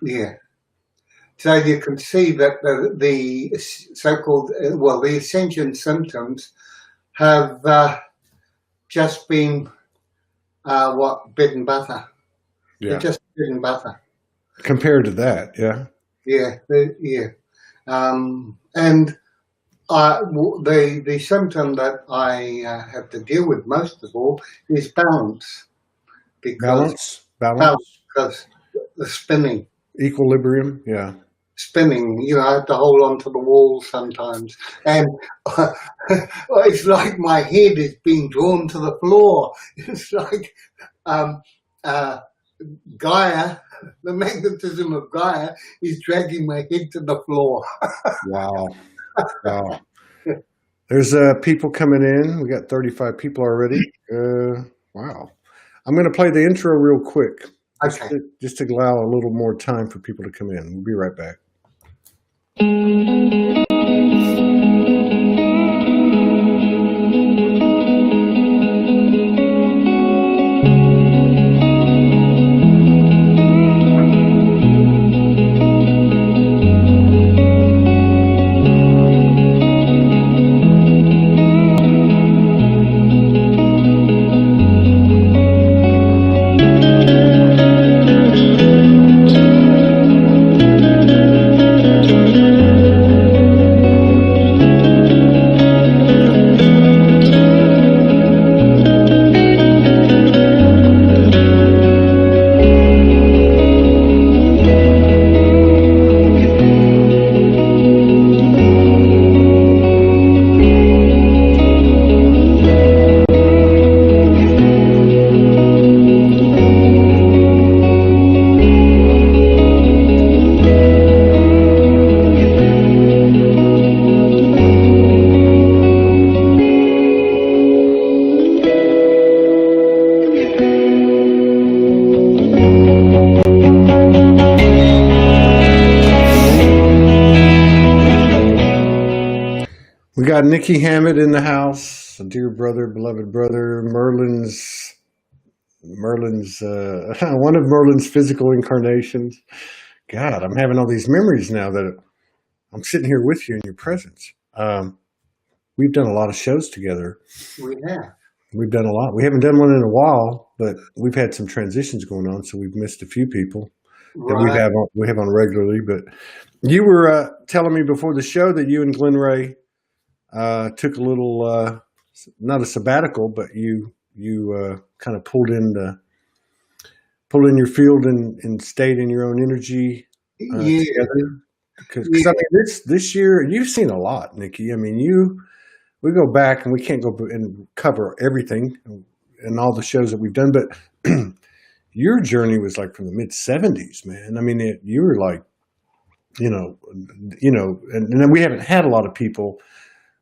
Yeah. So you can see that the so-called, the ascension symptoms have just been bread and butter. They're Yeah. just bread and butter. Compared to that, yeah. Yeah, yeah. And the symptom that I have to deal with most of all is balance, because Balance, the spinning, equilibrium, spinning. You know, I have to hold on to the wall sometimes, and it's like my head is being drawn to the floor. It's like Gaia, the magnetism of Gaia, is dragging my head to the floor. Wow. Wow. There's people coming in. We got 35 people already. Wow. I'm going to play the intro real quick. Okay. Just to allow a little more time for people to come in. We'll be right back. We got Nicky Hamid in the house, a dear brother, beloved brother, Merlin's one of Merlin's physical incarnations. God, I'm having all these memories now that I'm sitting here with you in your presence. We've done a lot of shows together. We have. We've done a lot. We haven't done one in a while, but we've had some transitions going on, so we've missed a few people that we have on regularly. But you were telling me before the show that you and Glenn Ray took a little, not a sabbatical, but you kind of pulled in your field and stayed in your own energy together. Because I mean, this year you've seen a lot, Nicky. I mean, we go back and we can't go and cover everything and all the shows that we've done, but your journey was like from the mid '70s, man. I mean, you were like, and then we haven't had a lot of people.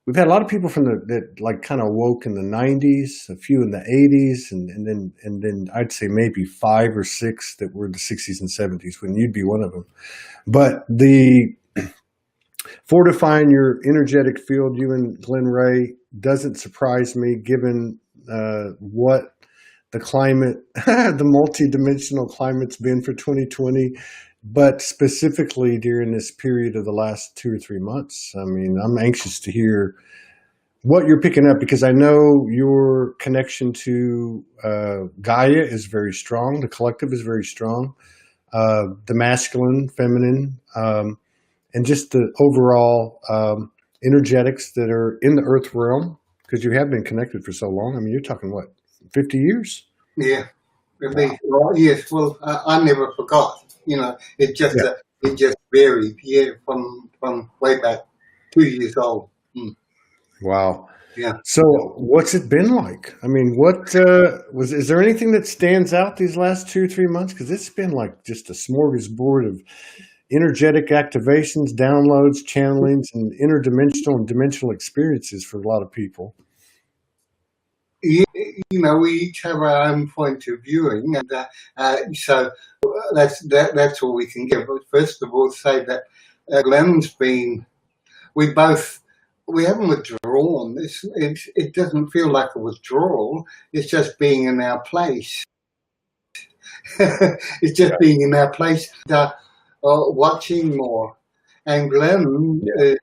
We've had a lot of people that like kind of woke in the '90s, a few in the '80s, and then I'd say maybe 5 or 6 that were in the '60s and '70s. When you'd be one of them, but the fortifying your energetic field, you and Glenn Ray, doesn't surprise me given what the climate, the multidimensional climate's been for 2020. But specifically during this period of the last 2 or 3 months, I mean, I'm anxious to hear what you're picking up, because I know your connection to Gaia is very strong. The collective is very strong. The masculine, feminine, and just the overall energetics that are in the earth realm, because you have been connected for so long. I mean, you're talking, what, 50 years? Yeah. Wow. Well, yes. Well, I never forgot. You know, it just varied. Yeah, from way back 2 years old. Mm. Wow. Yeah. So, what's it been like? I mean, is there anything that stands out these last 2 or 3 months? Because it's been like just a smorgasbord of energetic activations, downloads, channelings, and interdimensional and dimensional experiences for a lot of people. You know, we each have our own point of viewing, and so that's all we can give. But first of all, say that Glenn's been. We haven't withdrawn. It doesn't feel like a withdrawal. It's just being in our place. It's just being in our place. watching more. And Glenn Yeah.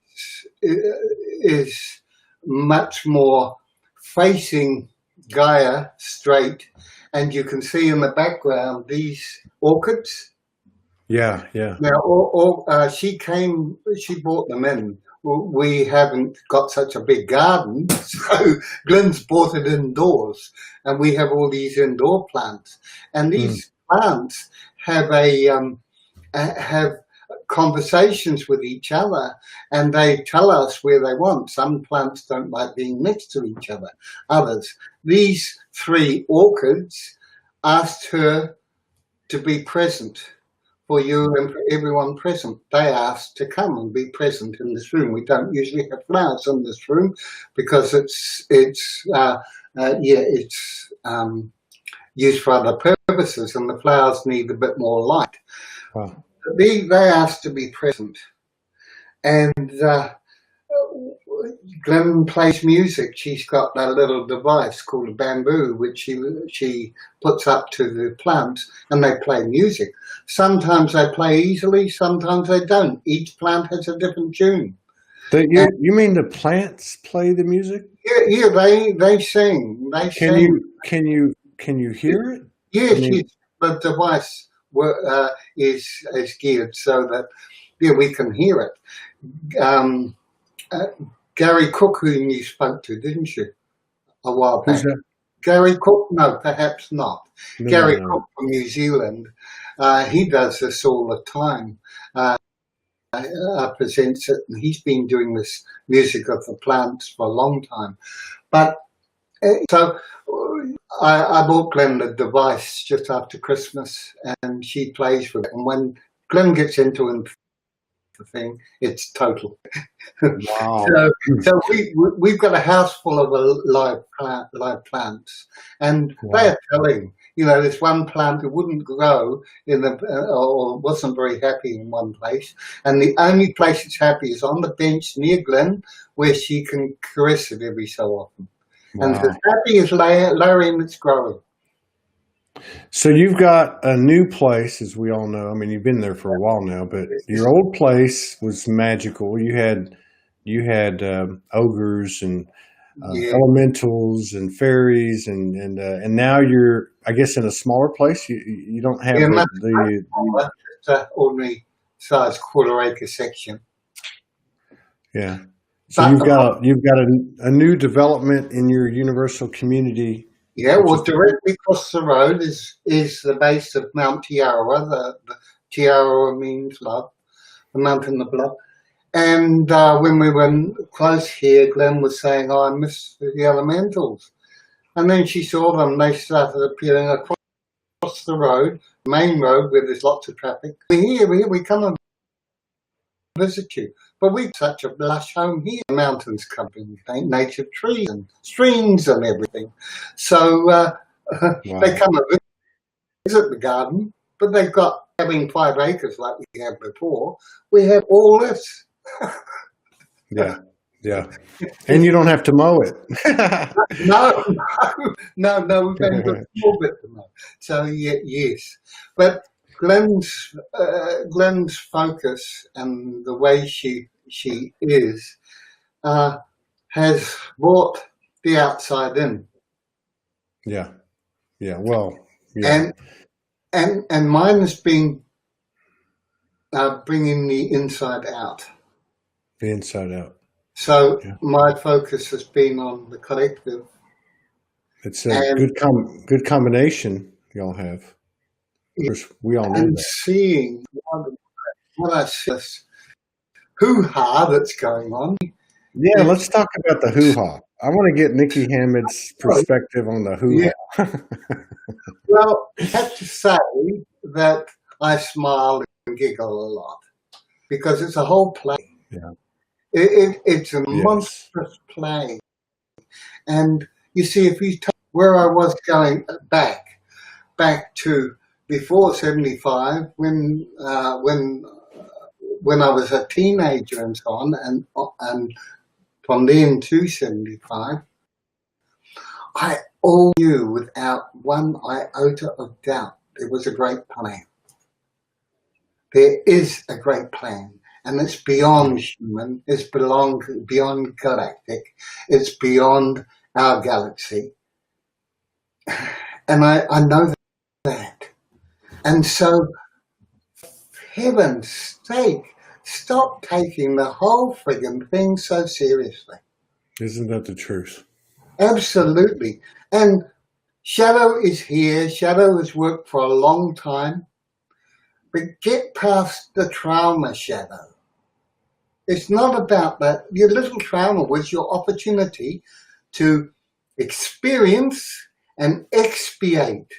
is much more facing Gaia straight, and you can see in the background these orchids. Yeah. Yeah. Now, she brought them in. We haven't got such a big garden, so Glenn's brought it indoors, and we have all these indoor plants. And these plants have have conversations with each other, and they tell us where they want. Some plants don't like being next to each other. Others. These 3 orchids asked her to be present for you and for everyone present. They asked to come and be present in this room. We don't usually have flowers in this room because it's used for other purposes, and the flowers need a bit more light. Wow. They asked to be present, and Glenn plays music. She's got that little device called a bamboo, which she puts up to the plants, and they play music. Sometimes they play easily, sometimes they don't. Each plant has a different tune. You mean the plants play the music? Yeah, they sing. Can you hear it? Yes, the device is geared so that we can hear it. Gary Cook, whom you spoke to, didn't you, a while back? Who's that? Gary Cook? No, perhaps not. No, Gary no. Cook from New Zealand. He does this all the time. Presents it, and he's been doing this music of the plants for a long time. But so I bought Glenn the device just after Christmas, and she plays with it. And when Glenn gets into the thing, it's total. Wow. so we've got a house full of live plants, and they are telling. There's one plant that wouldn't grow or wasn't very happy in one place, and the only place it's happy is on the bench near Glenn, where she can caress it every so often. Wow. And as happy as Larry, it's growing. So you've got a new place, as we all know. I mean, you've been there for a while now, but your old place was magical. You had ogres and elementals and fairies, and now you're, I guess, in a smaller place. You don't have the ordinary size quarter-acre section. Yeah. So you've got a new development in your universal community. Yeah, well, directly across the road is the base of Mount Tiara. The Tiara means love, the mountain of love. And when we were close here, Glenn was saying, I miss the elementals. And then she saw them. They started appearing across the road, main road, where there's lots of traffic. We come and visit you. But we've such a lush home here. The mountains covered in native trees and streams and everything. So they come and visit the garden, but they've got, having 5 acres like we had before, we have all this. Yeah. And you don't have to mow it. No, we've only got a small bit to mow. So, yes. But Glenn's focus and the way she is has brought the outside in. Yeah. Well, yeah. And mine has been bringing the inside out. The inside out. So my focus has been on the collective. It's a good combination y'all have. Of course, we all know and that. Seeing what I see, this hoo-ha that's going on. Yeah, let's talk about the hoo-ha. I want to get Nicky Hamid's perspective on the hoo-ha. Yeah. Well, I have to say that I smile and giggle a lot because it's a whole play. Yeah. It's a monstrous play. And you see, if you take where I was going back to before 75, when I was a teenager and so on, and from then to 75, I all knew without one iota of doubt there was a great plan. there is a great plan, and it's beyond human, it's beyond galactic, it's beyond our galaxy. And I know that. And so, for heaven's sake, stop taking the whole friggin' thing so seriously. Isn't that the truth? Absolutely. And shadow is here. Shadow has worked for a long time. But get past the trauma, shadow. It's not about that. Your little trauma was your opportunity to experience and expiate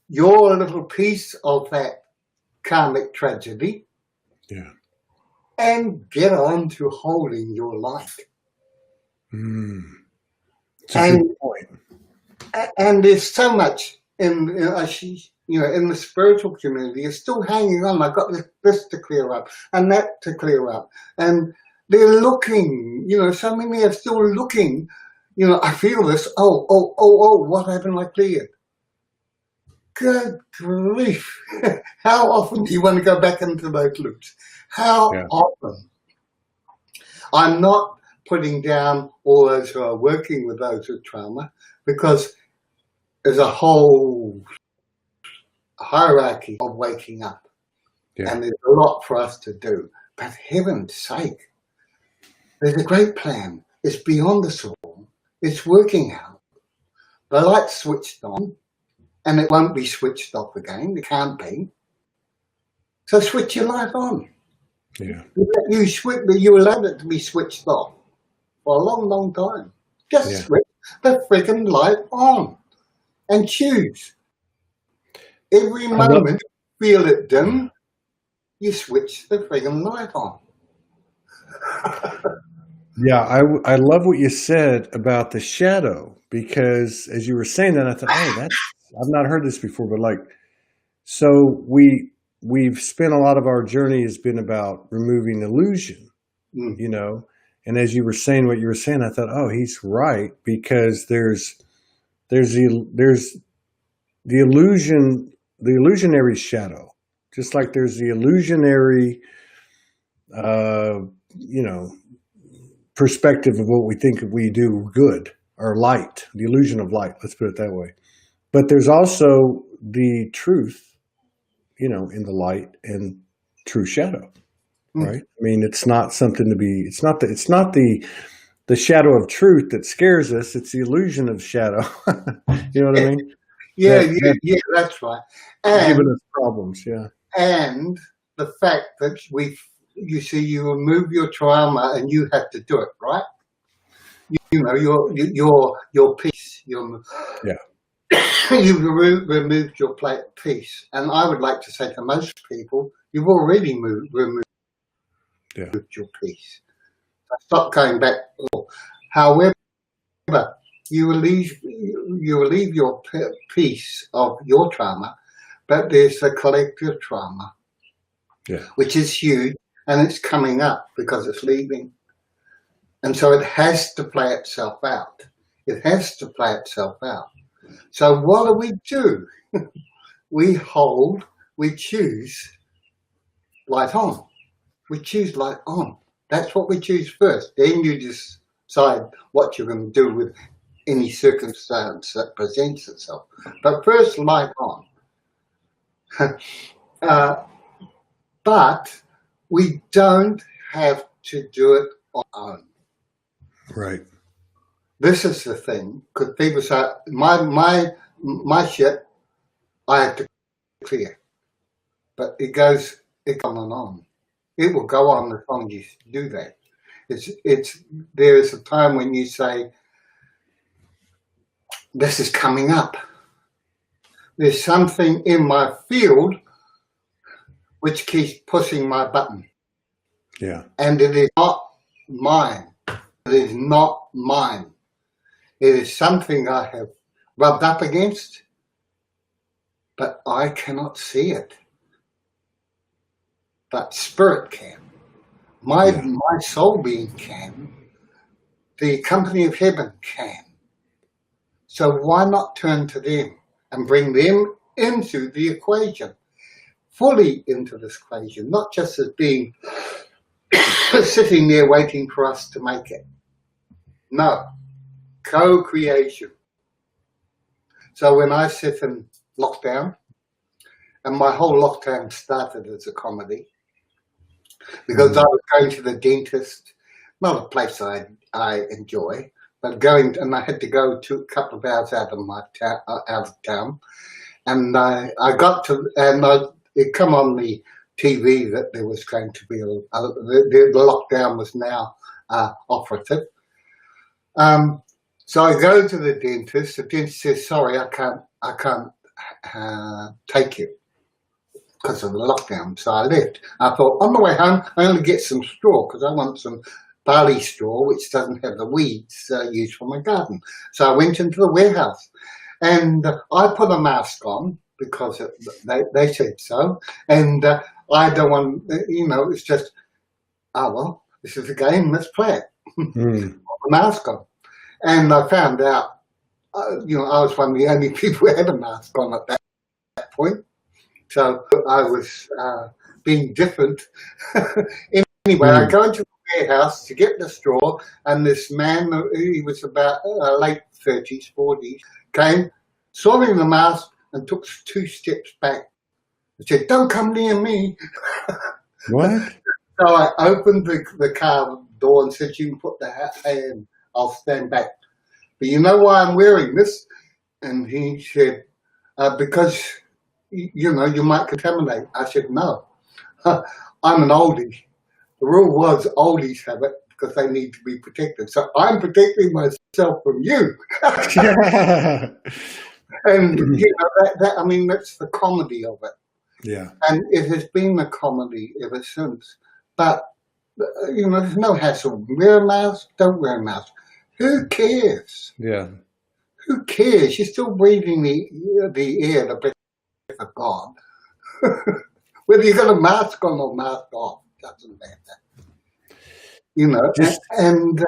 your little piece of that karmic tragedy. Yeah. And get on to holding your light. It's a good point. And there's so much in the spiritual community is still hanging on. I've got this to clear up and that to clear up, and they're looking. So many are still looking. I feel this. Oh! What happened? I cleared. Good grief! How often do you want to go back into those loops? How often? I'm not putting down all those who are working with those with trauma, because there's a whole hierarchy of waking up. Yeah. And there's a lot for us to do. But heaven's sake, there's a great plan. It's beyond us all. It's working out. The light's switched on, and it won't be switched off again. It can't be. So switch your light on. Yeah. You allowed it to be switched off for a long, long time. Just switch the freaking light on and choose. Every moment you feel it dim, you switch the friggin' light on. Yeah, I love what you said about the shadow, because as you were saying that, I thought, I've not heard this before, but so we've spent a lot of our journey has been about removing illusion, and as you were saying what you were saying, I thought, oh, he's right, because there's the illusionary shadow, just like there's the illusionary, perspective of what we think we do good, or light, the illusion of light, let's put it that way. But there's also the truth, in the light, and true shadow, right? I mean, it's not something to be, it's not the shadow of truth that scares us. It's the illusion of shadow. You know what I mean? Yeah, that's right. And giving us problems, and the fact that you remove your trauma and you have to do it, right? Your peace. You've removed your peace, and I would like to say to most people, you've already removed your peace. Stop going back. However, you relieve your piece of your trauma, but there's a collective trauma, which is huge, and it's coming up because it's leaving. And so it has to play itself out. It has to play itself out. So what do? We hold, we choose light on. We choose light on. That's what we choose first. Then you decide what you're going to do with any circumstance that presents itself. But first, light on. But we don't have to do it on our own. Right. This is the thing, because people say, my shit, I have to clear. But it goes on and on. It will go on as long as you do that. There is a time when you say, this is coming up. There's something in my field which keeps pushing my button. Yeah. And it is not mine. It is not mine. It is something I have rubbed up against, but I cannot see it. But spirit can. My soul being can. The company of heaven can. So why not turn to them and bring them into the equation? fully into this equation, not just as being sitting there waiting for us to make it. No, co-creation. So when I sit in lockdown, and my whole lockdown started as a comedy, because I was going to the dentist, not a place I enjoy, but and I had to go to a couple of hours out of town, and it come on the TV that there was going to be the lockdown was now operative. So I go to the dentist. The dentist says, "Sorry, I can't take you because of the lockdown." So I left. I thought, on the way home, I'm going to get some straw because I want some barley straw, which doesn't have the weeds used for my garden. So I went into the warehouse, and I put a mask on because they said so. And I don't want, it's just, oh well, this is a game. Let's play it. Put a mask on. And I found out, I was one of the only people who had a mask on at that point. So I was being different. Anyway, I go into the warehouse to get the straw, and this man, he was about late 30s, 40s, came, saw me in the mask, and took 2 steps back. He said, "Don't come near me." What? So I opened the car door and said, "You can put the hat in. I'll stand back. But you know why I'm wearing this?" And he said, "Because, you might contaminate." I said, "No, I'm an oldie. The rule was oldies have it because they need to be protected. So I'm protecting myself from you." And, that's the comedy of it. Yeah. And it has been a comedy ever since. But, there's no hassle. Wear a mask, don't wear a mask. Who cares? Yeah. Who cares? You're still breathing the air, the breath of God. Whether you've got a mask on or mask off, doesn't matter. And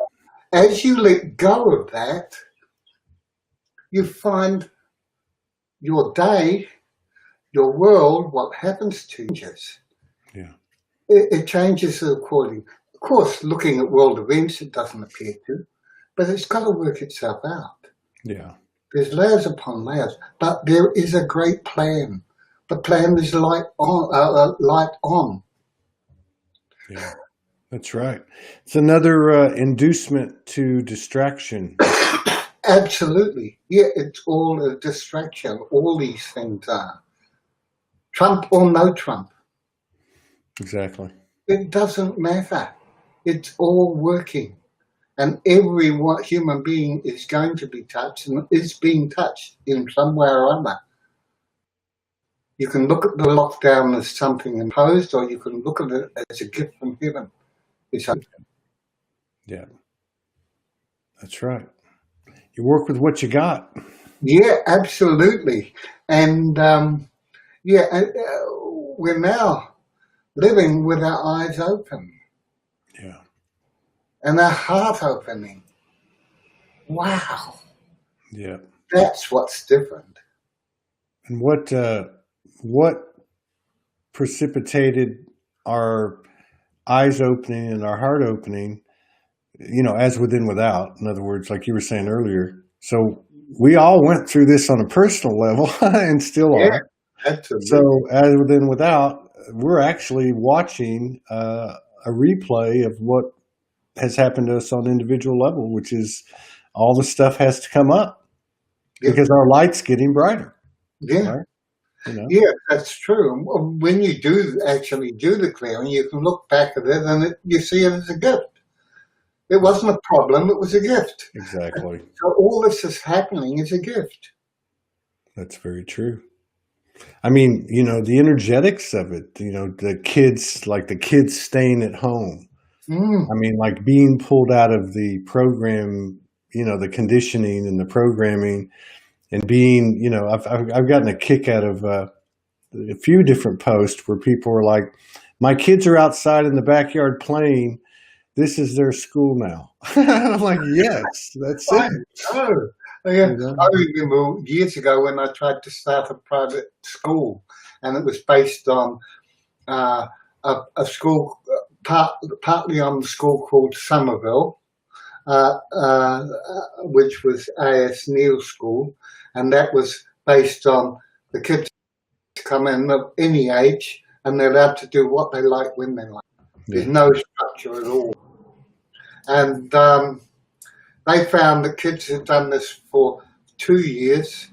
as you let go of that, you find your day, your world, what happens changes. Yeah. It changes according. Of course, looking at world events, it doesn't appear to, but it's got to work itself out. Yeah. There's layers upon layers, but there is a great plan. The plan is light on. Yeah, that's right. It's another inducement to distraction. Absolutely. Yeah, it's all a distraction. All these things are. Trump or no Trump. Exactly. It doesn't matter. It's all working. And every human being is going to be touched and is being touched in some way or other. You can look at the lockdown as something imposed, or you can look at it as a gift from heaven. Yeah, that's right. You work with what you got. Yeah, absolutely. And we're now living with our eyes open. Yeah. And our heart opening. Wow. Yeah. That's what's different. And what precipitated our eyes opening and our heart opening, as within without, in other words, like you were saying earlier. So we all went through this on a personal level and still are. Absolutely. So as within without, we're actually watching a replay of what has happened to us on an individual level, which is all the stuff has to come up because our light's getting brighter. Yeah. Right? Yeah, that's true. When you actually do the clearing, you can look back at it and you see it as a gift. It wasn't a problem, it was a gift. Exactly. So all this is happening is a gift. That's very true. I mean, the energetics of it, the kids staying at home. I mean, like being pulled out of the program, the conditioning and the programming and being, I've gotten a kick out of a few different posts where people were like, my kids are outside in the backyard playing. This is their school now. And I'm like, yes, that's it. I remember years ago when I tried to start a private school and it was based on a school, partly on the school called Somerville, which was A.S. Neal School, and that was based on the kids come in of any age, and they're allowed to do what they like when they like. There's no structure at all. And they found that kids who'd done this for 2 years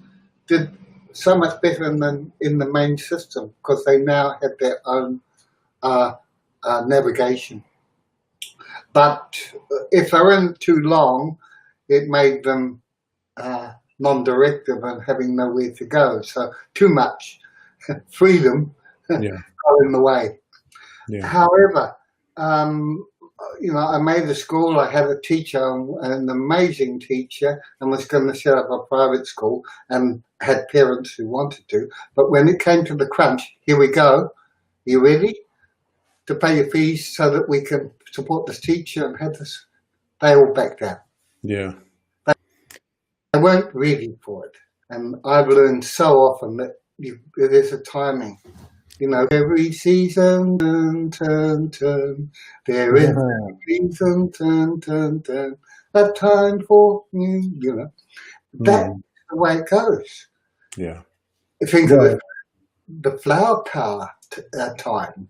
did so much better than in the main system, because they now had their own navigation. But if they were in too long, it made them non-directive and having nowhere to go. So too much freedom got in the way. Yeah. However, I made a school. I had a teacher, an amazing teacher, and was going to set up a private school and had parents who wanted to. But when it came to the crunch, here we go. You ready to pay your fees so that we can support this teacher and have this? They all backed out. Yeah. They weren't ready for it. And I've learned so often that there's a timing. Every season, turn. There is a season, turn. A time for you, That's the way it goes. Yeah. Think of the flower power time.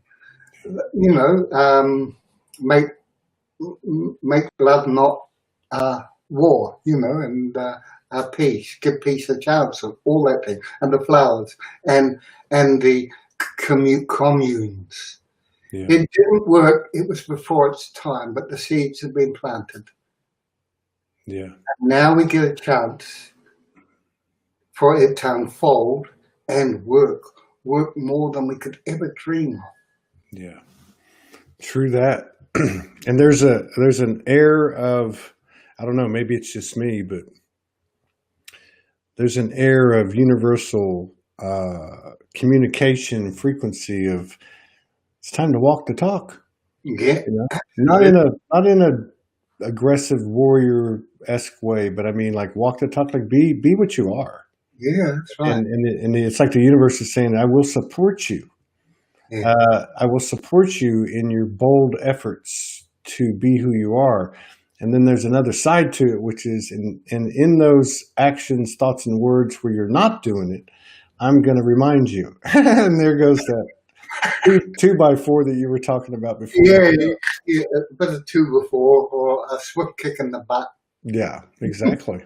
Make blood not war, and peace, give peace a chance, and all that thing, and the flowers, and the communes. Yeah. It didn't work. It was before its time, but the seeds had been planted. Yeah. And now we get a chance for it to unfold and work more than we could ever dream of. Yeah. True that. And there's an air of, I don't know, maybe it's just me, but there's an air of universal communication frequency of it's time to walk the talk. Yeah. Not in a aggressive warrior-esque way, but I mean like walk the talk, like be what you are. Yeah, that's right. And it's like the universe is saying, I will support you. Yeah. I will support you in your bold efforts to be who you are. And then there's another side to it, which is in those actions, thoughts, and words where you're not doing it, I'm going to remind you. And there goes that 2x4 that you were talking about before. Yeah, but a 2x4 or a swift kick in the butt. Yeah, exactly.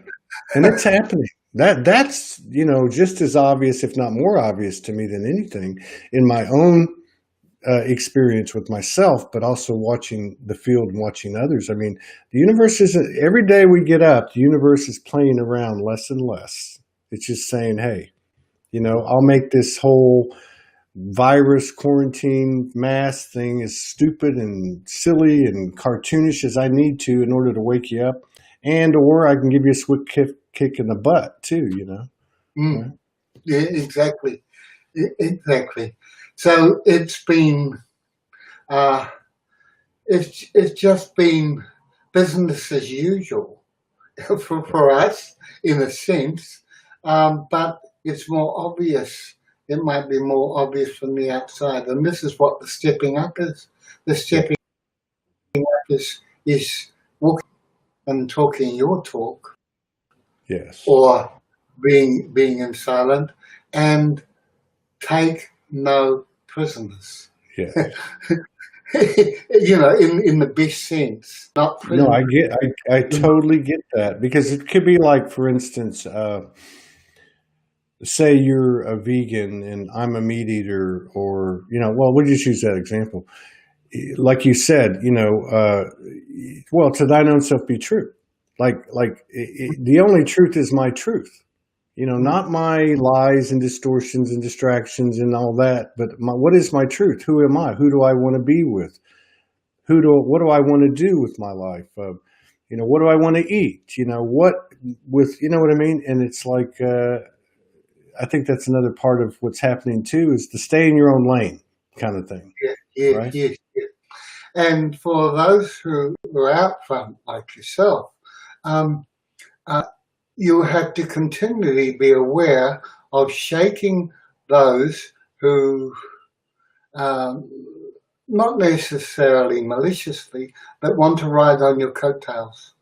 And it's happening. That's just as obvious, if not more obvious to me than anything in my own experience with myself, but also watching the field and watching others. I mean, the universe isn't, every day we get up, the universe is playing around less and less. It's just saying, hey, I'll make this whole virus quarantine mask thing as stupid and silly and cartoonish as I need to in order to wake you up, or I can give you a swift kick in the butt too, Right? Yeah, exactly. Exactly. So it's been, it's just been business as usual for us in a sense, but it's more obvious. It might be more obvious from the outside, and this is what the stepping up is. The stepping up is walking and talking your talk. Yes. Or being in silent, and take no prisoners. Yeah. In the best sense, not prisoners. No, I totally get that, because it could be like, for instance, say you're a vegan and I'm a meat eater, or we'll just use that example. Like you said, well, to thine own self be true. The only truth is my truth. Not my lies and distortions and distractions and all that, but what is my truth? Who am I? Who do I want to be with? What do I want to do with my life? What do I want to eat? What I mean? And it's like, I think that's another part of what's happening too, is to stay in your own lane kind of thing. Yeah, right? Yeah. And for those who are out front like yourself, you have to continually be aware of shaking those who, not necessarily maliciously, but want to ride on your coattails.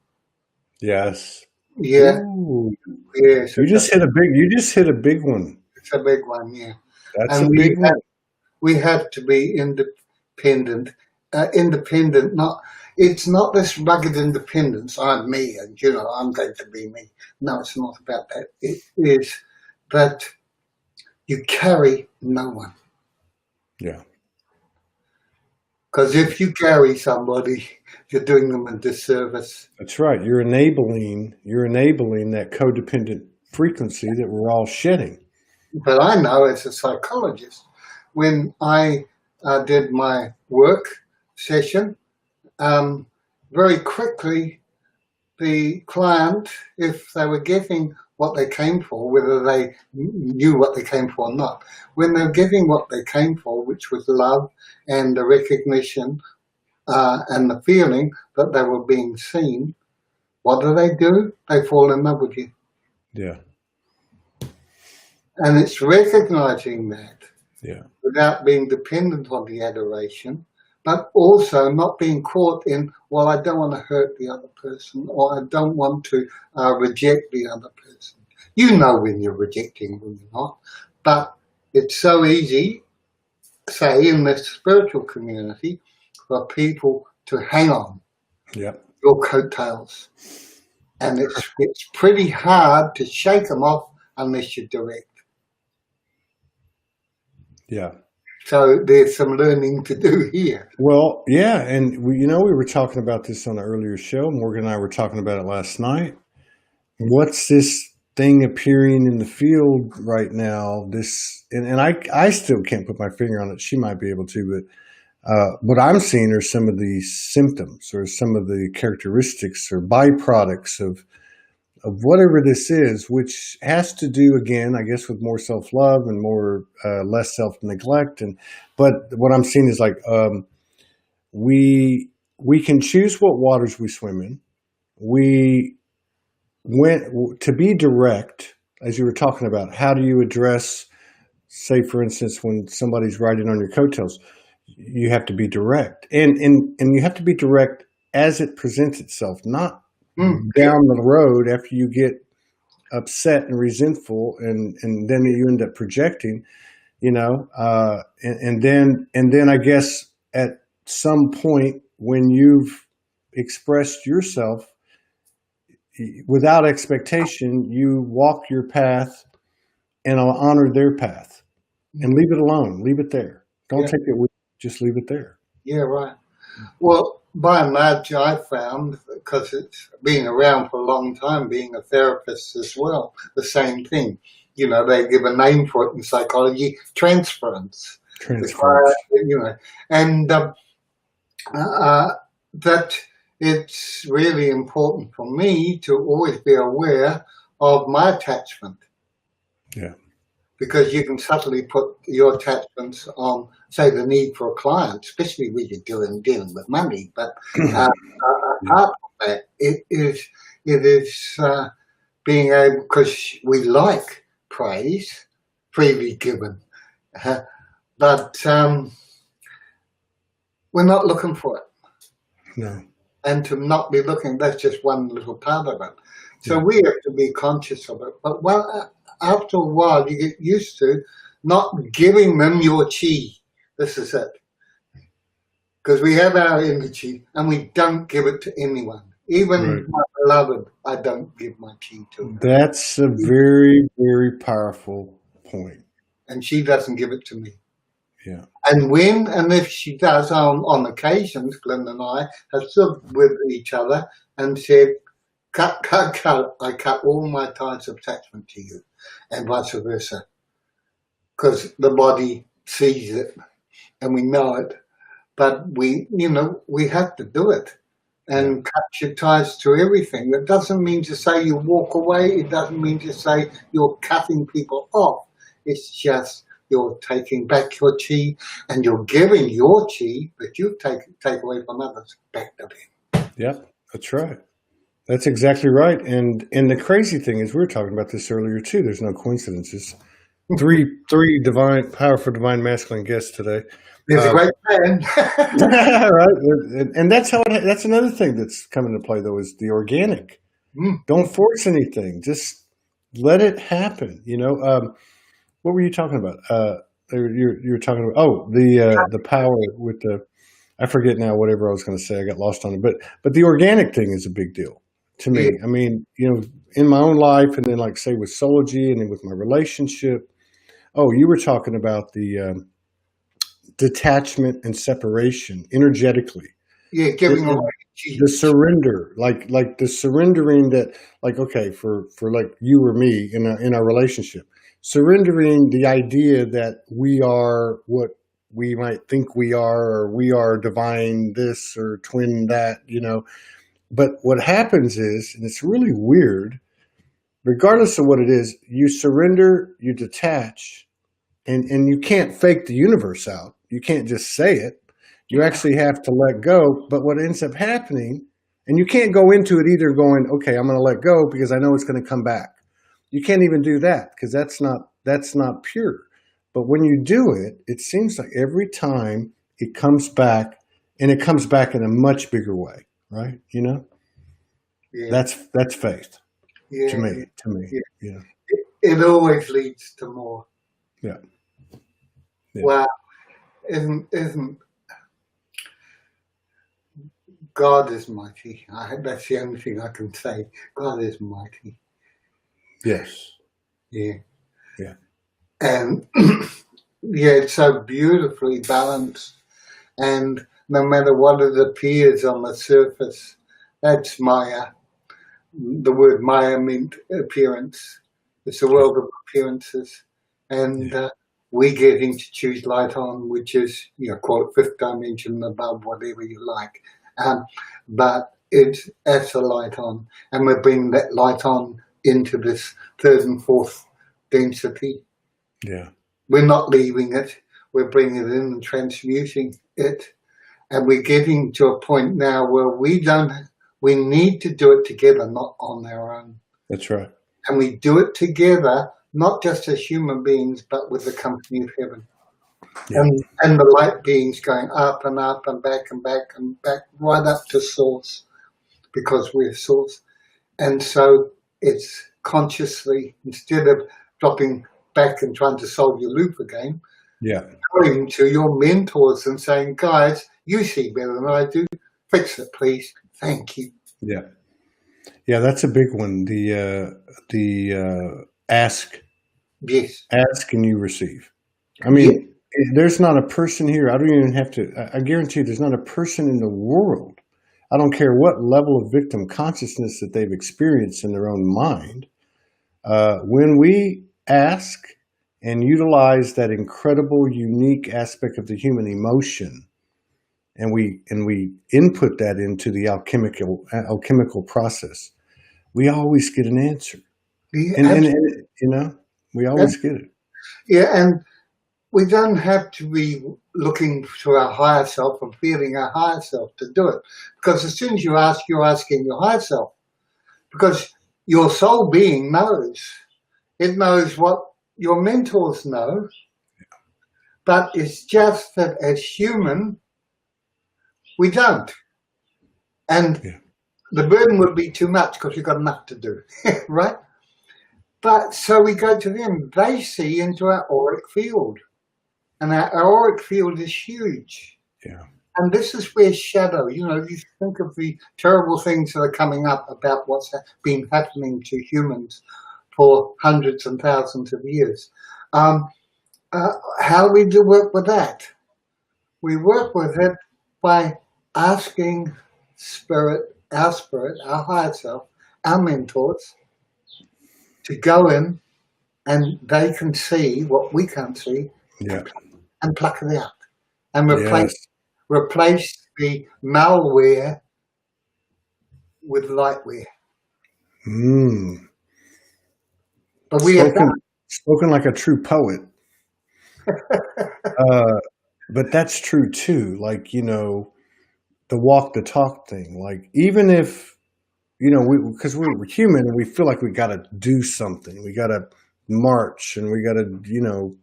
Yes. Yeah. Ooh. Yes. You just hit a big one. It's a big one, yeah. That's And a big one. we have to be independent. It's not this rugged independence. I'm me, and I'm going to be me. No, it's not about that. It is that you carry no one. Yeah. Because if you carry somebody, you're doing them a disservice. That's right. You're enabling that codependent frequency that we're all shedding. But I know as a psychologist, when I did my work session, very quickly the client, if they were getting what they came for, whether they knew what they came for or not, when they're getting what they came for, which was love and the recognition and the feeling that they were being seen, what do? They fall in love with you. Yeah. And it's recognizing that, yeah, without being dependent on the adoration, but also not being caught in, well, I don't want to hurt the other person, or I don't want to reject the other person. You know when you're rejecting, when you're not. But it's so easy, say, in the spiritual community, for people to hang on your coattails. And it's pretty hard to shake them off unless you're direct. Yeah. So there's some learning to do here. Well, yeah, and we were talking about this on an earlier show. Morgan and I were talking about it last night. What's this thing appearing in the field right now? And I still can't put my finger on it. She might be able to, but what I'm seeing are some of the symptoms or some of the characteristics or byproducts of whatever this is, which has to do, again, I guess, with more self-love and more less self-neglect. But what I'm seeing is like we can choose what waters we swim in. We went to be direct, as you were talking about. How do you address, say, for instance, when somebody's riding on your coattails? You have to be direct, and you have to be direct as it presents itself, not down the road after you get upset and resentful, and then you end up projecting, and then I guess at some point when you've expressed yourself without expectation, you walk your path and I'll honor their path and leave it alone, leave it there. Don't take it with you, just leave it there. Yeah, right. Well, by and large, I found, because it's been around for a long time, being a therapist as well, the same thing. They give a name for it in psychology, transference. And that it's really important for me to always be aware of my attachment. Yeah. Because you can subtly put your attachments on, say, the need for a client, especially when you're dealing with money. But part of that, it is being able, because we like praise, freely given, but we're not looking for it. No. And to not be looking, that's just one little part of it. So we have to be conscious of it. But after a while, you get used to not giving them your chi. This is it. Because we have our energy and we don't give it to anyone. Even my beloved, I don't give my chi to. That's a very, very powerful point. And she doesn't give it to me. Yeah. And if she does, on occasions, Glenn and I have stood with each other and said, cut, I cut all my ties of attachment to you, and vice versa. Because the body sees it and we know it, but we have to do it and cut your ties to everything. That doesn't mean to say you walk away. It doesn't mean to say you're cutting people off. It's just you're taking back your chi and you're giving your chi that you take away from others back to them. Yep, that's right. That's exactly right. And the crazy thing is, we were talking about this earlier too, there's no coincidences. three powerful divine masculine guests today. There's a great plan. Right, and that's that's another thing that's coming into play though, is the organic. Don't force anything; just let it happen. What were you talking about? You were talking about the power with the. I forget now whatever I was going to say. I got lost on it, but the organic thing is a big deal to me. Yeah. I mean, in my own life, and then like say with Soulogy, and then with my relationship. Oh, you were talking about the detachment and separation energetically. Yeah, giving away the surrender, like the surrendering that, like, okay, for like you or me in our relationship, surrendering the idea that we are what we might think we are, or we are divine this or twin that, But what happens is, and it's really weird, regardless of what it is, you surrender, you detach, and you can't fake the universe out. You can't just say it. You actually have to let go. But what ends up happening, and you can't go into it either going, okay, I'm going to let go because I know it's going to come back. You can't even do that because that's not pure. But when you do it, it seems like every time it comes back, and it comes back in a much bigger way, right? Yeah. That's faith. Yeah. To me. Yeah. It always leads to more. Yeah. Wow. Isn't God is mighty. That's the only thing I can say. God is mighty. Yes. Yeah. Yeah. And it's so beautifully balanced. And no matter what it appears on the surface, that's Maya. The word Maya means appearance. It's a world of appearances. And we getting to choose light on, which is, quote, fifth dimension above, whatever you like. But it's a light on. And we're bringing that light on into this third and fourth density. Yeah. We're not leaving it. We're bringing it in and transmuting it. And we're getting to a point now where we need to do it together, not on our own. That's right. And we do it together, not just as human beings, but with the company of heaven. Yeah. And the light beings going up and up and back and back and back, right up to source, because we're source. And so it's consciously, instead of dropping back and trying to solve your loop again, going to your mentors and saying, guys, you see better than I do. Fix it, please. Thank you. Yeah. Yeah, that's a big one. The ask. Yes. Ask and you receive. I mean, there's not a person here. I don't even have to. I guarantee you there's not a person in the world. I don't care what level of victim consciousness that they've experienced in their own mind. When we ask and utilize that incredible, unique aspect of the human emotion, and we input that into the alchemical process, we always get an answer. And we always get it. Yeah, and we don't have to be looking to our higher self and feeling our higher self to do it. Because as soon as you ask, you're asking your higher self. Because your soul being knows. It knows what your mentors know. But it's just that as human, we don't. And the burden would be too much because we've got enough to do, right? But so we go to them. They see into our auric field. And our auric field is huge. Yeah. And this is where shadow, you think of the terrible things that are coming up about what's been happening to humans for hundreds and thousands of years. How do we work with that? We work with it by asking our higher self, our mentors, to go in, and they can see what we can't see, and pluck it out, and replace the malware with lightware. But we have spoken like a true poet. But that's true too. Like, the walk the talk thing. Like, even if, because we're human and we feel like we got to do something, we got to march and we got to, you know,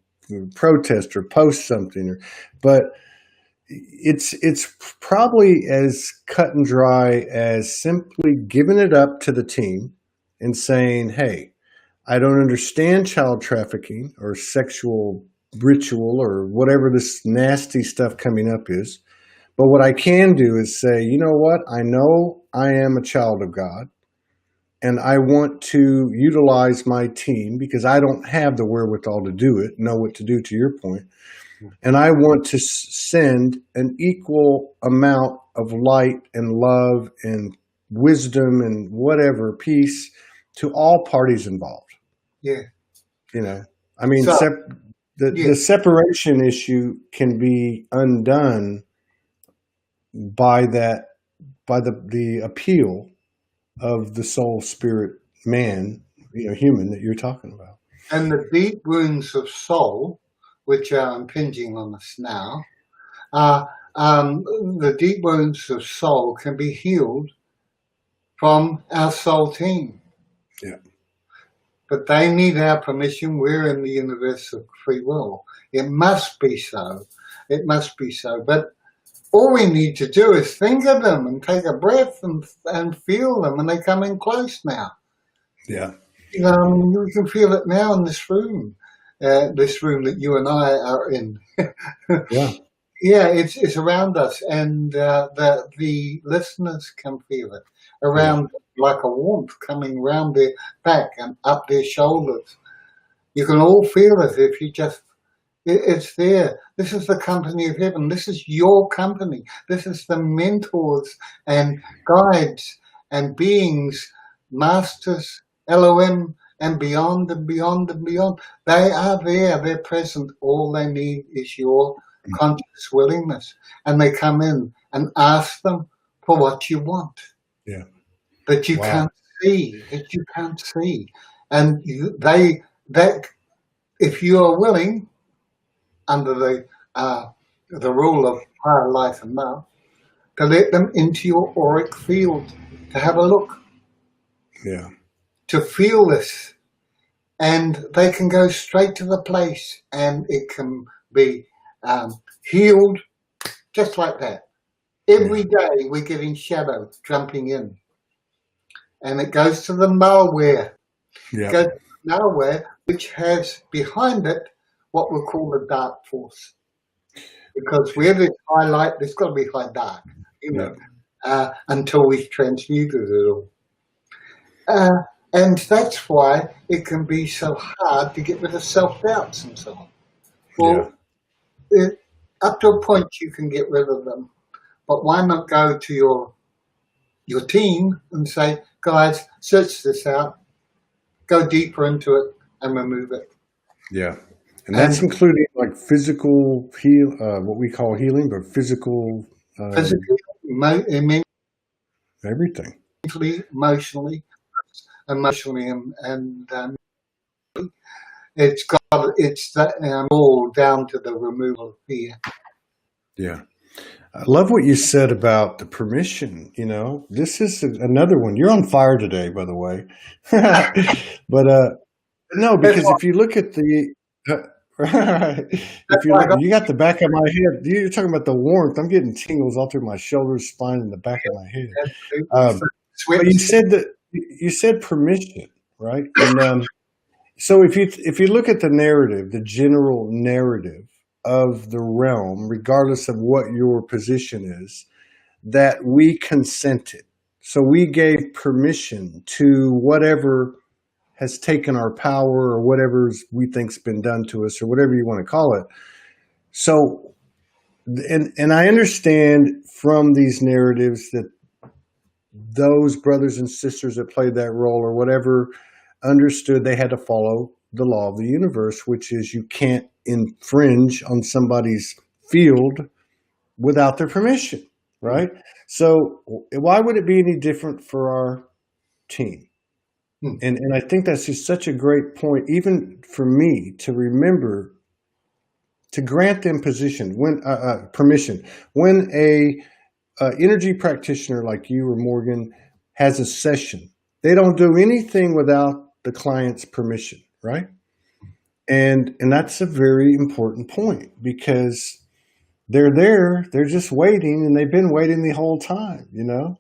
protest or post something, but it's probably as cut and dry as simply giving it up to the team and saying, hey, I don't understand child trafficking or sexual ritual or whatever this nasty stuff coming up is. But what I can do is say, you know what? I know I am a child of God and I want to utilize my team because I don't have the wherewithal to do it, know what to do, to your point. And I want to send an equal amount of light and love and wisdom and whatever, peace to all parties involved. Yeah. You know, I mean, the separation issue can be undone by the appeal of the soul, spirit, man, you know, human that you're talking about. And the deep wounds of soul, which are impinging on us now, the deep wounds of soul can be healed from our soul team. Yeah. But they need our permission. We're in the universe of free will. It must be so. It must be so. But all we need to do is think of them and take a breath and feel them, and they come in close now. Yeah. We can feel it now in this room that you and I are in. Yeah. Yeah, it's around us, and the listeners can feel it around, like a warmth coming round their back and up their shoulders. You can all feel it if you just, it's there. This is the company of heaven. This is your company. This is the mentors and guides and beings, masters, Elohim, and beyond and beyond and beyond. They are there. They're present. All they need is your conscious willingness. And they come in and ask them for what you want. Yeah. That you can't see. That you can't see. And if you are willing, under the rule of higher life and love, to let them into your auric field, to have a look. Yeah. To feel this. And they can go straight to the place, and it can be healed just like that. Every day we're getting shadow jumping in. And it goes to the malware. Yeah. It goes to the malware, which has behind it what we'll call the dark force. Because where there's high light, there's got to be high dark, until we've transmuted it all. And that's why it can be so hard to get rid of self-doubts and so on. Well, up to a point you can get rid of them, but why not go to your team and say, guys, search this out, go deeper into it and remove it. Yeah. And that's including like physical what we call healing, but physical, everything, mentally, emotionally, and it's all down to the removal of fear. Yeah. I love what you said about the permission. You know, this is another one. You're on fire today, by the way. But no, because if you look at the if you look, you got the back of my head. You're talking about the warmth. I'm getting tingles all through my shoulders, spine, and the back of my head. But you said permission, right? And so if you look at the narrative, the general narrative of the realm, regardless of what your position is, that we consented. So we gave permission to whatever has taken our power or whatever we think's been done to us or whatever you want to call it. So, and I understand from these narratives that those brothers and sisters that played that role or whatever understood they had to follow the law of the universe, which is you can't infringe on somebody's field without their permission, right? So why would it be any different for our team? And I think that's just such a great point, even for me, to remember to grant them permission. When a energy practitioner like you or Morgan has a session, they don't do anything without the client's permission, right? And that's a very important point, because they're there, they're just waiting, and they've been waiting the whole time, you know?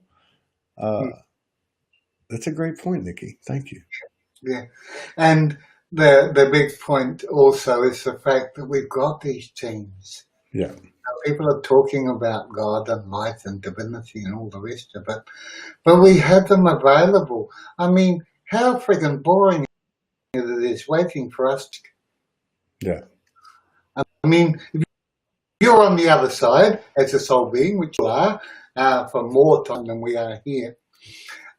That's a great point, Nicky. Thank you. Yeah. And the big point also is the fact that we've got these teams. Yeah. People are talking about God and light and divinity and all the rest of it, but we have them available. I mean, how friggin' boring is it waiting for us to... Yeah. I mean, if you're on the other side as a soul being, which you are, for more time than we are here,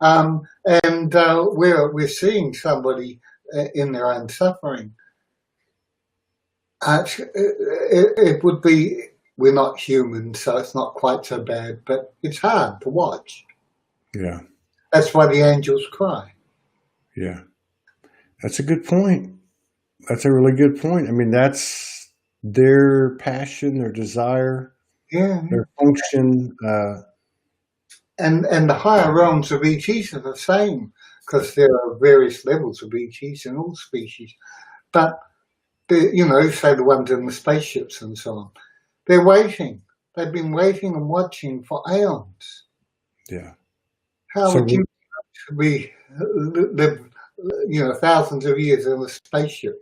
and we're seeing somebody in their own suffering. It would be, we're not human, so it's not quite so bad, but it's hard to watch. Yeah. That's why the angels cry. Yeah. That's a good point. That's a really good point. I mean, that's their passion, their desire, their function. And the higher realms of ETs are the same, because there are various levels of ETs in all species. But, you know, say the ones in the spaceships and so on, they're waiting. They've been waiting and watching for aeons. Yeah. How would you be live, you know, thousands of years in a spaceship?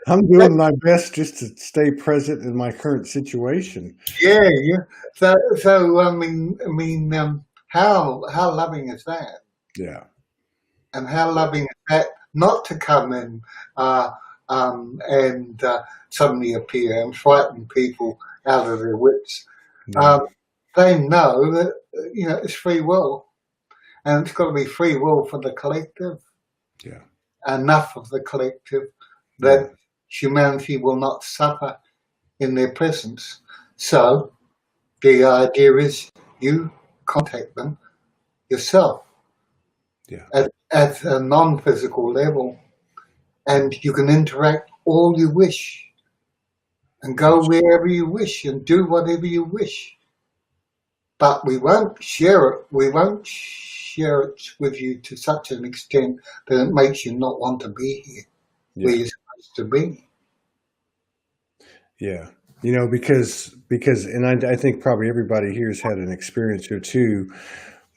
I'm doing my best just to stay present in my current situation. Yeah. So I mean, how loving is that? Yeah. And how loving is that not to come in and suddenly appear and frighten people out of their wits. Yeah. They know that, you know, it's free will, and it's got to be free will for the collective. Yeah. Enough of the collective that humanity will not suffer in their presence. So the idea is you contact them yourself at a non-physical level, and you can interact all you wish and go wherever you wish and do whatever you wish. But we won't share it. We won't share it with you to such an extent that it makes you not want to be here where you're supposed to be. Yeah. You know, because and I think probably everybody here has had an experience or two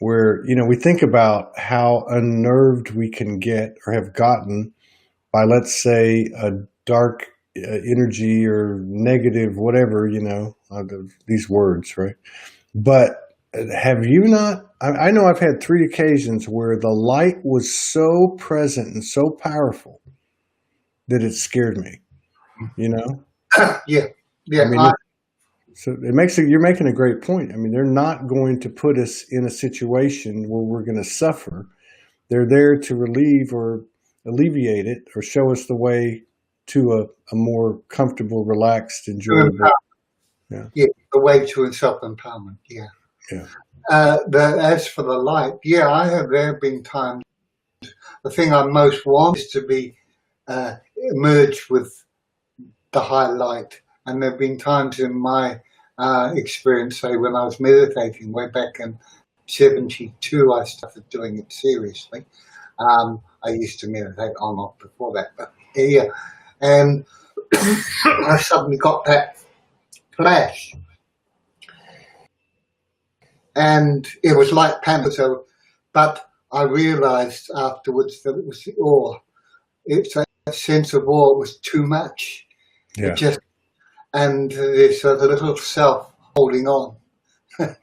where, you know, we think about how unnerved we can get or have gotten by, let's say, a dark energy or negative, whatever, you know, these words, right? But have you not, I know I've had 3 occasions where the light was so present and so powerful that it scared me, you know? Yeah. I mean, so you're making a great point. I mean, they're not going to put us in a situation where we're going to suffer. They're there to relieve or alleviate it or show us the way to a more comfortable, relaxed, enjoyable. The way to self-empowerment. Yeah. Yeah. As for the light, there have been times. The thing I most want is to be merged with the high light, and there have been times in my experience, say when I was meditating way back in '72, I started doing it seriously. I used to meditate on off before that, but yeah, and I suddenly got that flash. And it was like panic. So, but I realized afterwards that it was the awe. It's a sense of awe was too much. Yeah. And there's a little self holding on.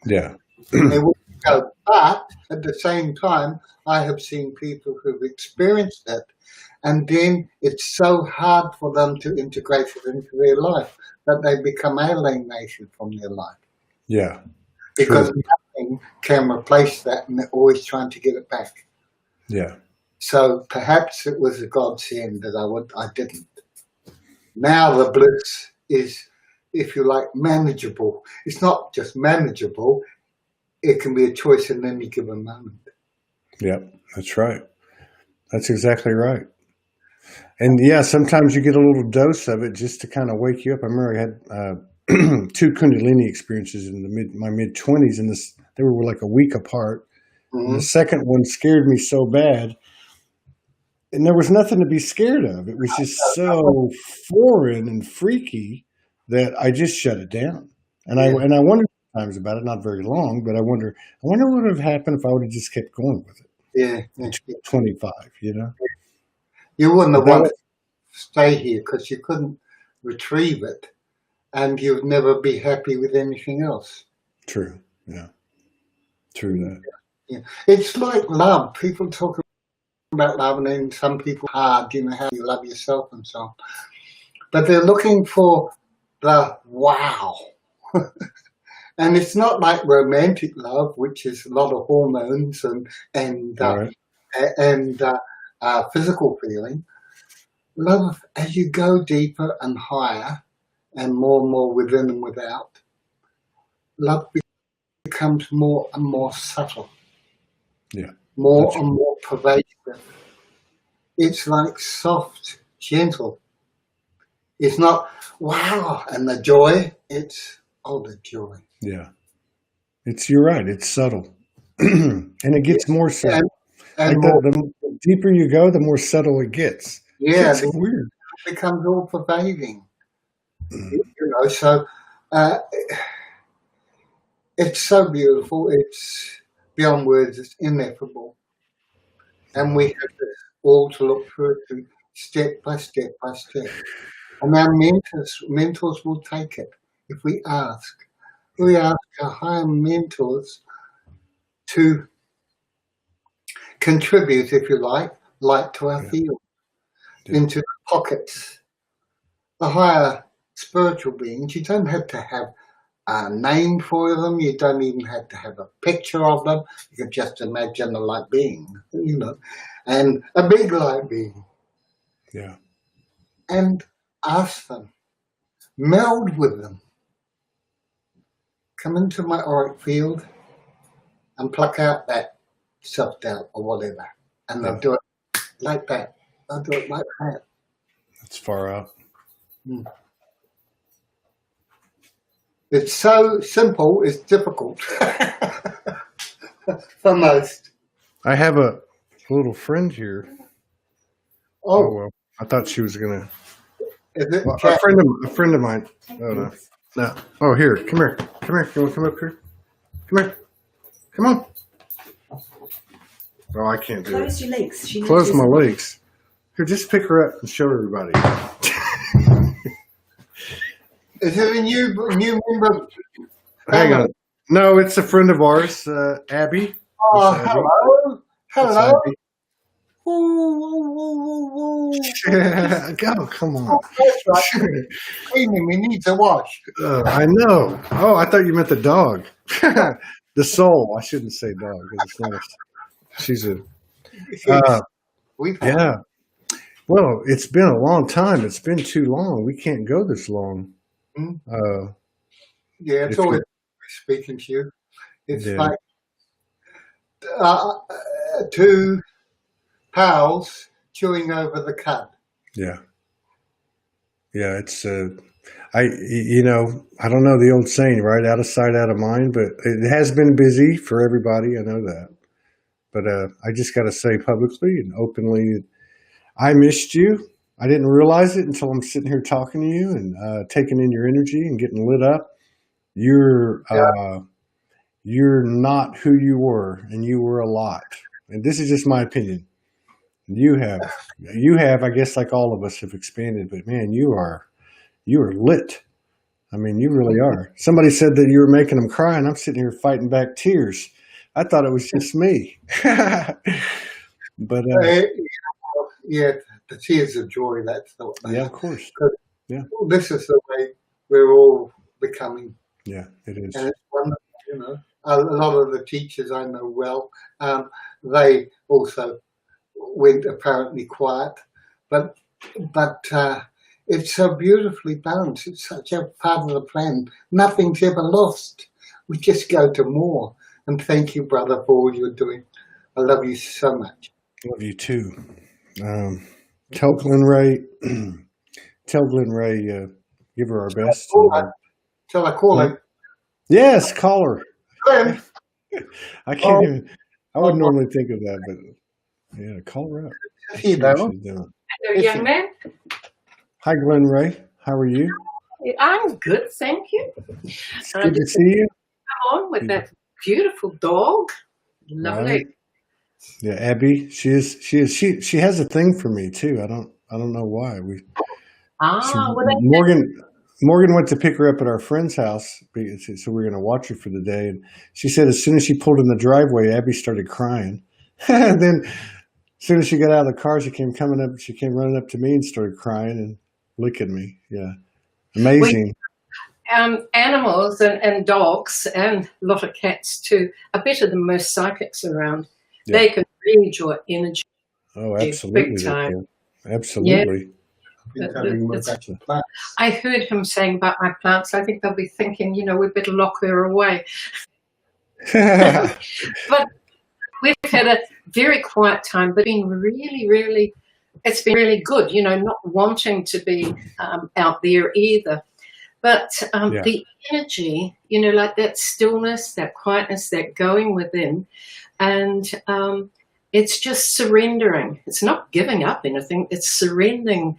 Yeah. It will go. But at the same time, I have seen people who've experienced it, and then it's so hard for them to integrate it into their life that they become alienated from their life. Yeah. Because nothing can replace that, and they're always trying to get it back. Yeah. So perhaps it was a godsend that I didn't. Now the bliss is, if you like, manageable. It's not just manageable. It can be a choice in any given moment. Yeah, that's right. That's exactly right. And yeah, sometimes you get a little dose of it just to kind of wake you up. I remember I had 2 Kundalini experiences in my mid-20s, and they were like a week apart. Mm-hmm. And the second one scared me so bad and there was nothing to be scared of. It was just so foreign and freaky that I just shut it down. And I wondered times about it, not very long, but I wonder what would have happened if I would have just kept going with it. Yeah. 25, you know. You wouldn't have wanted to stay here because you couldn't retrieve it, and you'd never be happy with anything else. True. Yeah. True that. Yeah. It's like love. People talk about love, and then some people hard, how you love yourself and so on. But they're looking for the wow. And it's not like romantic love, which is a lot of hormones and physical feeling. Love, as you go deeper and higher and more within and without, love becomes more and more subtle. Yeah. More and more pervasive. It's like soft, gentle. It's not wow and the joy. It's the joy. Yeah. You're right. It's subtle. And it gets more subtle. And like the deeper you go, the more subtle it gets. Yeah. It's weird. It becomes all pervading. So it's so beautiful. It's beyond words. It's ineffable. And we have this all to look through step by step by step. And our mentors will take it if we ask. We ask our higher mentors to contribute, if you like, light to our field, into the pockets. The higher spiritual beings, you don't have to have a name for them. You don't even have to have a picture of them. You can just imagine a light being, and a big light being. Yeah. And ask them, meld with them. Come into my auric field and pluck out that self-doubt or whatever. And they'll do it like that. They'll do it like that. That's far out. It's so simple, it's difficult for most. I have a little friend here. Oh well, I thought she was gonna. Is it a friend of mine. Oh no. Oh, here, come here. You want to come up here? Come here. Come on. Oh, I can't do it. Close your legs. Close my legs. Here, just pick her up and show everybody. Is it a new member? Hang on. No, it's a friend of ours, Abby. Oh, Abby. hello. Go, come on. Cleaning, we need to wash. I know. Oh, I thought you meant the dog. The soul. I shouldn't say dog because it's nice. She's a. Yeah. Well, it's been a long time. It's been too long. We can't go this long. Yeah, it's always speaking to you. It's like two pals chewing over the cud. Yeah. Yeah, it's I don't know the old saying, right? Out of sight, out of mind, but it has been busy for everybody. I know that. But I just got to say publicly and openly, I missed you. I didn't realize it until I'm sitting here talking to you and taking in your energy and getting lit up. You're not who you were, and you were a lot. And this is just my opinion. You have, I guess, like all of us have expanded, but man, you are lit. I mean, you really are. Somebody said that you were making them cry, and I'm sitting here fighting back tears. I thought it was just me. But yeah, the tears of joy. That's the way. Yeah, of course. Yeah, this is the way we're all becoming. Yeah, it is. And it's wonderful. A lot of the teachers I know well, they also went apparently quiet, but it's so beautifully balanced. It's such a part of the plan. Nothing's ever lost. We just go to more. And thank you, brother, for all you're doing. I love you so much. Love you too. Tell Glenn Ray, give her our best. Shall I call him? Yes, call her. Glenn. I can't even. I wouldn't normally think of that, but yeah, call her up. Hello. Hello, young man. Hi, Glenn Ray. How are you? I'm good, thank you. It's good to see you. Come on with that beautiful dog. Lovely. Right. Yeah, Abby. She has a thing for me too. I don't know why. Morgan went to pick her up at our friend's house, so we're going to watch her for the day. And she said as soon as she pulled in the driveway, Abby started crying. And then as soon as she got out of the car, she came running up to me and started crying and licking me. Yeah, amazing. Animals and dogs and a lot of cats too are better than most psychics around. Yeah. They can read your energy. Oh, absolutely. Big time. Absolutely. Yeah. I heard him saying about my plants, I think they'll be thinking, we better lock her away. But we've had a very quiet time, but it's been really good, not wanting to be out there either. But the energy, like that stillness, that quietness, that going within, and it's just surrendering. It's not giving up anything. It's surrendering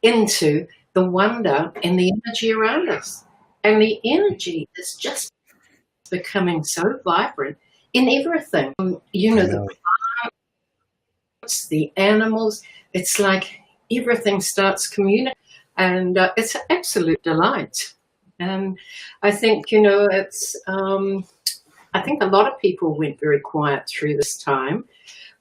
into the wonder and the energy around us. And the energy is just becoming so vibrant in everything. The plants, the animals, it's like everything starts communicating. And it's an absolute delight. And I think, I think a lot of people went very quiet through this time.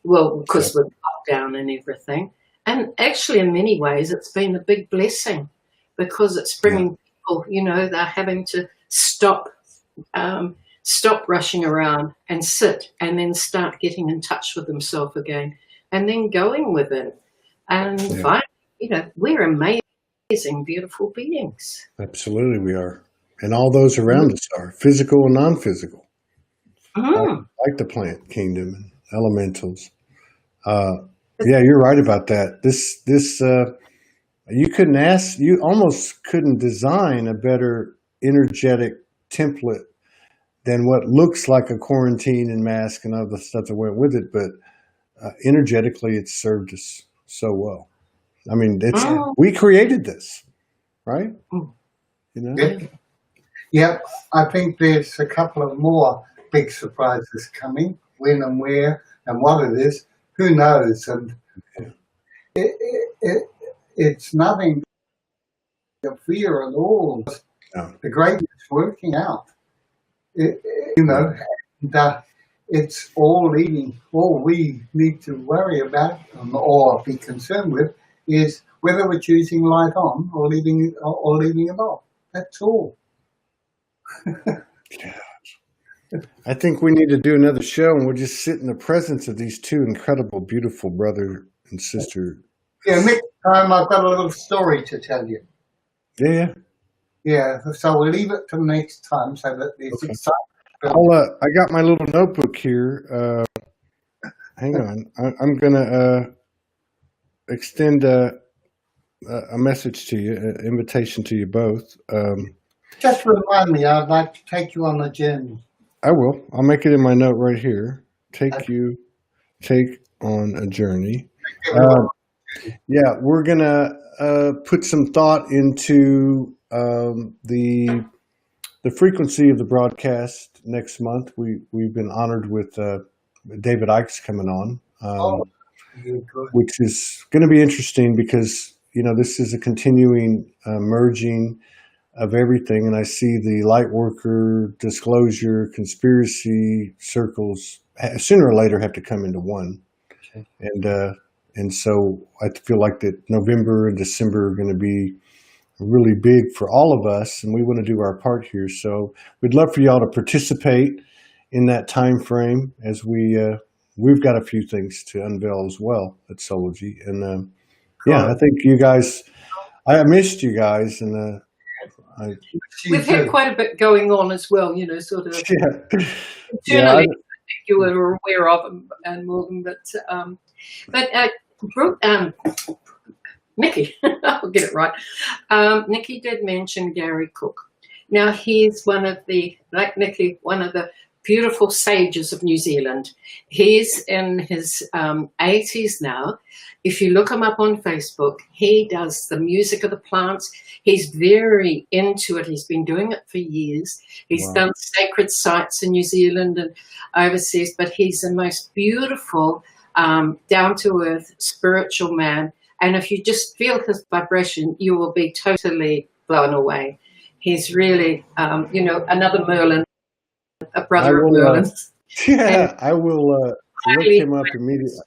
Well, because with lockdown and everything. And actually, in many ways, it's been a big blessing because it's bringing people, they're having to stop rushing around and sit and then start getting in touch with themselves again and then going with it. And find, we're amazing, beautiful beings. Absolutely, we are. And all those around us are, physical and non-physical. Like the plant kingdom and elementals. Yeah, you're right about that. You almost couldn't design a better energetic template than what looks like a quarantine and mask and other stuff that went with it. But energetically, it served us so well. I mean, we created this, right? Yeah, I think there's a couple of more big surprises coming. When and where and what it is, who knows? And it's nothing to fear at all. No. The greatness working out. It's all leading. All we need to worry about or be concerned with is whether we're choosing light on or leaving it off. That's all. I think we need to do another show, and we'll just sit in the presence of these two incredible, beautiful brother and sister. Yeah, next time I've got a little story to tell you. Yeah. Yeah, so we'll leave it till next time so that there's excitement. I got my little notebook here. Hang on. I'm going to extend a message to you, an invitation to you both. Just remind me, I'd like to take you on a journey. I will. I'll make it in my note right here. Take on a journey. Yeah, we're gonna put some thought into the frequency of the broadcast next month. We've been honored with David Icke's coming on, which is going to be interesting because this is a continuing merging of everything, and I see the light worker, disclosure, conspiracy circles sooner or later have to come into one. Okay. And so I feel like that November and December are going to be really big for all of us, and we want to do our part here. So we'd love for y'all to participate in that time frame as we've got a few things to unveil as well at Soulogy. And I think you guys, I missed you guys, and we've had quite a bit going on as well, sort of internally you were aware of and more than Nicky, I'll get it right. Nicky did mention Gary Cook. Now he's one of the beautiful sages of New Zealand. He's in his 80s now. If you look him up on Facebook, he does the music of the plants. He's very into it. He's been doing it for years. He's done sacred sites in New Zealand and overseas, but he's the most beautiful, down-to-earth, spiritual man. And if you just feel his vibration, you will be totally blown away. He's really, another Merlin, a brother of Merlin's. I will look him up immediately.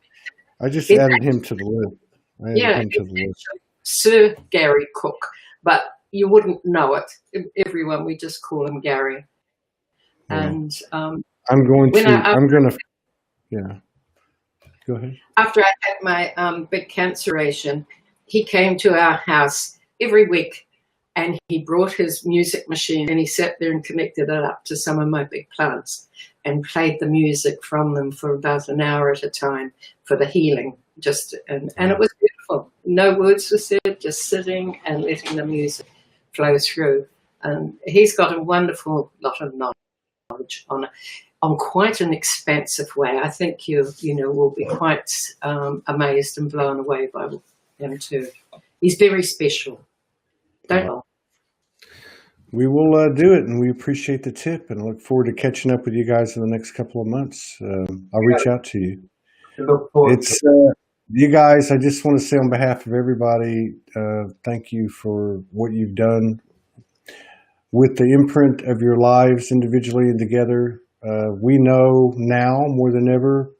I just added him to the list. Sir Gary Cook, but you wouldn't know it. Everyone, we just call him Gary. And I'm going to. Go ahead. After I had my big canceration, he came to our house every week, and he brought his music machine and he sat there and connected it up to some of my big plants and played the music from them for about an hour at a time for the healing. And it was beautiful. No words were said, just sitting and letting the music flow through. And he's got a wonderful lot of knowledge on quite an expansive way. I think you will be quite amazed and blown away by him too. He's very special. Don't know. We will do it, and we appreciate the tip, and I look forward to catching up with you guys in the next couple of months. I'll reach out to you. It's you guys. I just want to say on behalf of everybody, thank you for what you've done with the imprint of your lives individually and together. We know now more than ever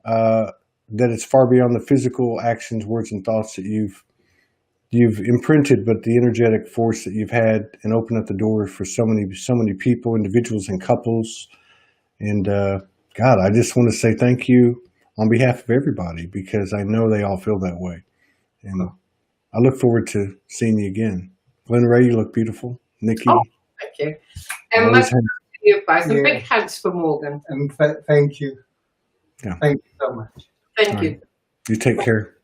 that it's far beyond the physical actions, words, and thoughts that you've imprinted, but the energetic force that you've had and opened up the door for so many people, individuals and couples. And God, I just want to say thank you on behalf of everybody, because I know they all feel that way. And I look forward to seeing you again. Glenn Ray, you look beautiful. Nicky. Oh, thank you. And you both. And big hugs for Morgan. And thank you. Yeah. Thank you so much. Thank you. You take care.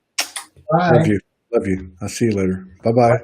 Bye. Love you. I'll see you later. Bye-bye.